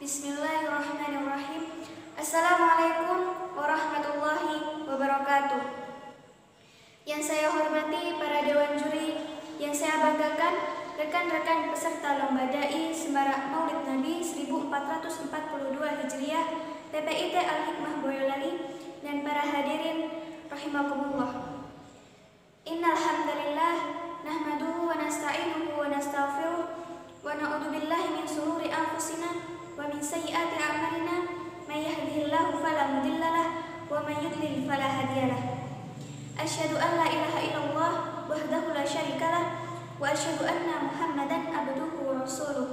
Bismillahirrahmanirrahim. Assalamualaikum warahmatullahi wabarakatuh. Yang saya hormati para dewan juri, yang saya banggakan rekan-rekan peserta Lomba Dai Semarak Maulid Nabi 1442 Hijriah PPIT Al-Hikmah Boyolali dan para hadirin rahimakumullah. Innal hamdalillah nahmaduhu wa nasta'inuhu wa nastaghfiruh wa na'udzu billahi min shururi anfusina wa min sayyiati a'malina may yahdihillahu fala mudhillalah wa may yudlil fala hadiyalah. Asyhadu an la ilaha illallah wahdahu la syarikalah wa asyhadu anna Muhammadan abduhu wa rasuluh.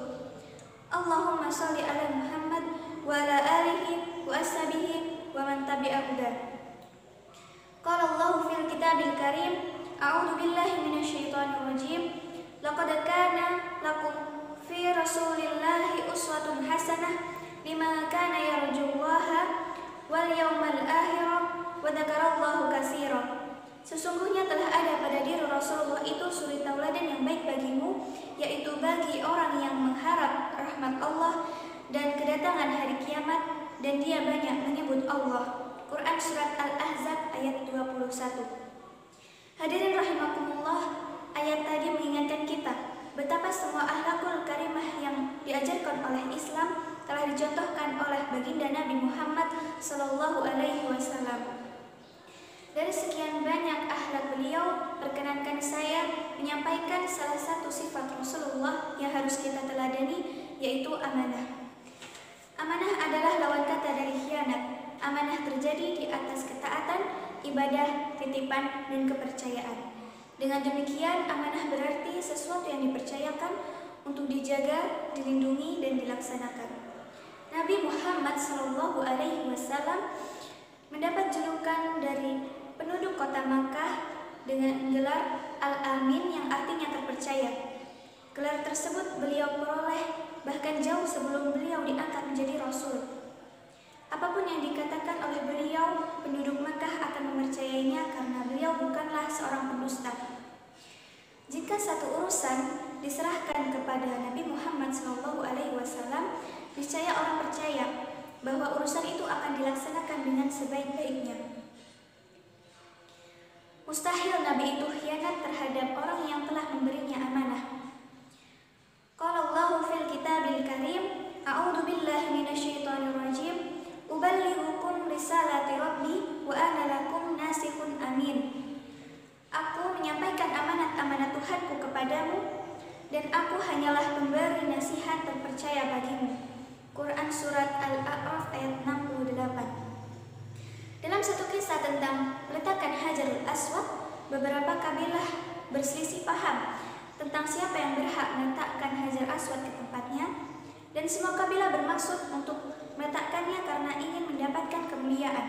Allahumma shalli ala Muhammad wa ala alihi wa ashabihi wa man tabi'a hudah. Qala Allahu fil kitabil karim, a'udzu billahi minasyaitonir rajim. Laqad kana lakum fi rasulillahi uswatun hasanah liman kana yarjullaha wal yawmal akhir wa dzakarallaha katsiran. Sesungguhnya telah ada pada diri Rasulullah itu suri tauladan yang baik bagimu, yaitu bagi orang yang mengharap rahmat Allah dan kedatangan hari kiamat, dan dia banyak menyebut Allah. Quran Surat Al-Ahzab ayat 21. Hadirin rahimakumullah, ayat tadi mengingatkan kita betapa semua akhlakul karimah yang diajarkan oleh Islam telah dicontohkan oleh baginda Nabi Muhammad Sallallahu Alaihi Wasallam. Dari sekian banyak akhlak beliau, perkenankan saya menyampaikan salah satu sifat Rasulullah yang harus kita teladani, yaitu amanah. Amanah adalah lawan kata dari khianat. Amanah terjadi di atas ketaatan, ibadah, titipan, dan kepercayaan. Dengan demikian, amanah berarti sesuatu yang dipercayakan untuk dijaga, dilindungi, dan dilaksanakan. Nabi Muhammad SAW mendapat julukan dari penduduk kota Makkah dengan gelar Al-Amin yang artinya terpercaya. Gelar tersebut beliau peroleh bahkan jauh sebelum beliau diangkat menjadi Rasul. Apapun yang dikatakan oleh beliau, penduduk Makkah akan mempercayainya karena beliau bukanlah seorang pendusta. Jika satu urusan diserahkan kepada Nabi Muhammad SAW, niscaya orang percaya bahwa urusan itu akan dilaksanakan dengan sebaik-baiknya. Mustahil Nabi itu khianat terhadap orang yang telah memberinya amanah. Qala Allahu fil kitabil karim, a'udzu billahi minasyaitonir rajim. Uballighukum risalati rabbi wa ana lakum nasihun amin. Aku menyampaikan amanat-amanat Tuhanku kepadamu, dan aku hanyalah pemberi nasihat terpercaya bagimu. Quran Surat Al-A'raf ayat 68. Dalam satu kisah tentang peletakan Hajarul Aswad, beberapa kabilah berselisih paham tentang siapa yang berhak meletakkan Hajar Aswad ke tempatnya, dan semua kabilah bermaksud untuk meletakkannya karena ingin mendapatkan kemuliaan.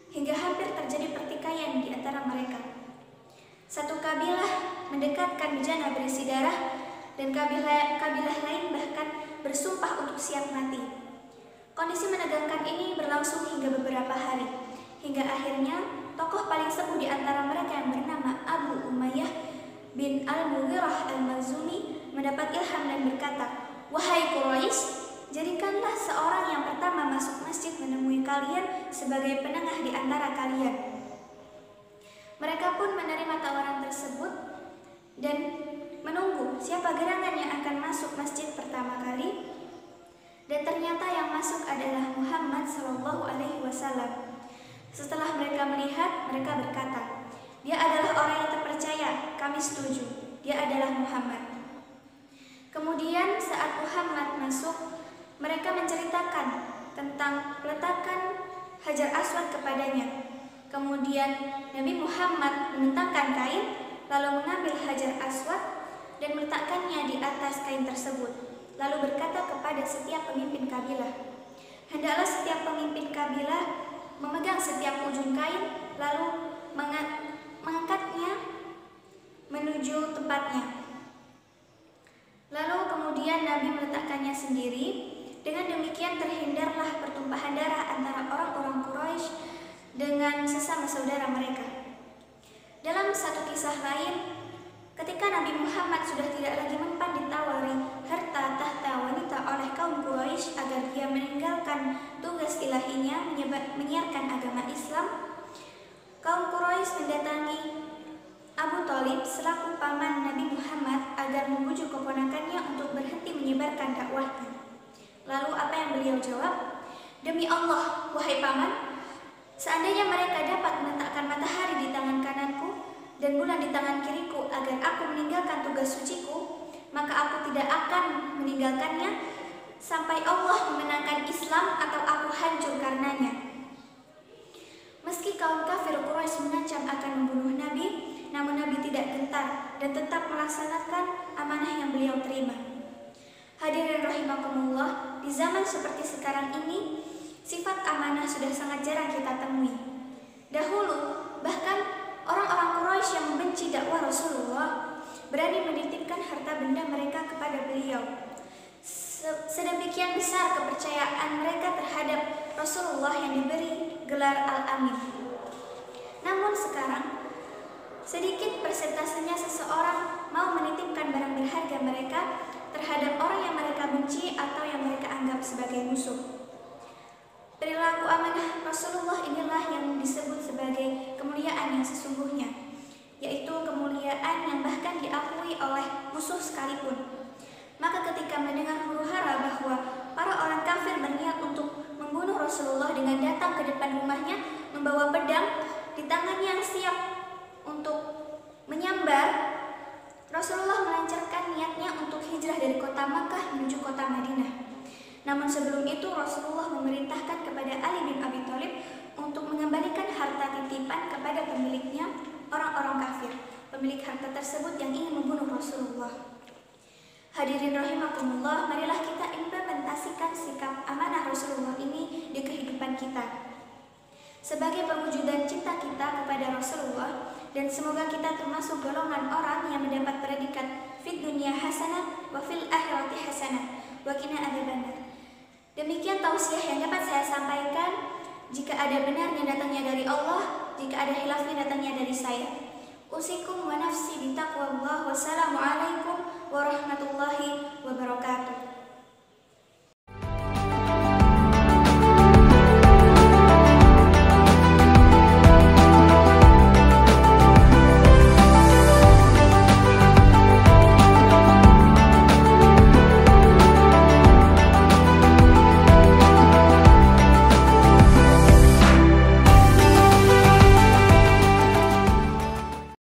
Hingga hampir terjadi pertikaian di antara mereka. Satu kabilah mendekatkan bejana berisi darah, dan kabilah lain bahkan bersumpah untuk siap mati. Kondisi menegangkan ini berlangsung hingga beberapa hari, hingga akhirnya tokoh paling sepuh di antara mereka yang bernama Abu Umayyah bin Al-Mughirah Al-Makhzumi mendapat ilham dan berkata, "Wahai Quraisy, jadikanlah seorang yang pertama masuk masjid menemui kalian sebagai penengah di antara kalian." Mereka pun menerima tawaran tersebut dan menunggu siapa gerangan yang akan masuk masjid pertama kali. Dan ternyata yang masuk adalah Muhammad SAW. Setelah mereka melihat, mereka berkata, "Dia adalah orang yang terpercaya, kami setuju. Dia adalah Muhammad." Kemudian saat Muhammad masuk, mereka menceritakan tentang peletakan Hajar Aswad kepadanya. Kemudian Nabi Muhammad membentangkan kain, lalu mengambil Hajar Aswad dan meletakkannya di atas kain tersebut. Lalu berkata kepada setiap pemimpin kabilah, "Hendaklah setiap pemimpin kabilah memegang setiap ujung kain, lalu mengangkatnya menuju tempatnya." Lalu kemudian Nabi meletakkannya sendiri. Dengan demikian terhindarlah pertumpahan darah antara orang-orang Quraisy dengan sesama saudara mereka. Dalam satu kisah lain, ketika Nabi Muhammad sudah tidak lagi mempan ditawari harta tahta wanita oleh kaum Quraisy menyiarkan agama Islam, kaum Quraisy mendatangi Abu Thalib selaku paman Nabi Muhammad agar membujuk keponakannya untuk berhenti menyebarkan dakwahnya. Lalu apa yang beliau jawab? "Demi Allah, wahai paman, seandainya mereka dapat meletakkan matahari di tangan kananku dan bulan di tangan kiriku agar aku meninggalkan tugas suciku, maka aku tidak akan meninggalkannya sampai Allah memenangkan Islam atau aku hancur karenanya." Meski kaum kafir Quraisy mengancam akan membunuh Nabi, namun Nabi tidak gentar dan tetap melaksanakan amanah yang beliau terima. Hadirin rahimakumullah, di zaman seperti sekarang ini, sifat amanah sudah sangat jarang kita temui. Dahulu, bahkan orang-orang Quraisy yang membenci dakwah Rasulullah berani menitipkan harta benda mereka kepada beliau. Sedemikian besar kepercayaan mereka terhadap Rasulullah yang diberi gelar Al-Amin. Namun sekarang, sedikit persentasenya seseorang mau menitipkan barang berharga mereka terhadap orang yang mereka benci atau yang mereka anggap sebagai musuh. Perilaku amanah Rasulullah inilah yang disebut sebagai kemuliaan yang sesungguhnya, yaitu kemuliaan yang bahkan diakui oleh musuh sekalipun. Maka ketika mendengar huru-hara bahwa para orang kafir berniat untuk membunuh Rasulullah dengan datang ke depan rumahnya membawa pedang di tangannya yang siap untuk menyambar, Rasulullah melancarkan niatnya untuk hijrah dari kota Makkah menuju kota Madinah. Namun sebelum itu Rasulullah memerintahkan kepada Ali bin Abi Thalib untuk mengembalikan harta titipan kepada pemiliknya, orang-orang kafir, pemilik harta tersebut yang ingin membunuh Rasulullah. Hadirin rahimakumullah, marilah kita implementasikan sikap amanah Rasulullah ini di kehidupan kita sebagai perwujudan cinta kita kepada Rasulullah, dan semoga kita termasuk golongan orang yang mendapat predikat fid dunya hasanah wa fil akhirati hasanah wa qina adzabannar. Demikian tausiah yang dapat saya sampaikan. Jika ada benarnya datangnya dari Allah, jika ada khilafnya datangnya dari saya. Usikum wa nafsi bitaqwallah. Wassalamualaikum warahmatullahi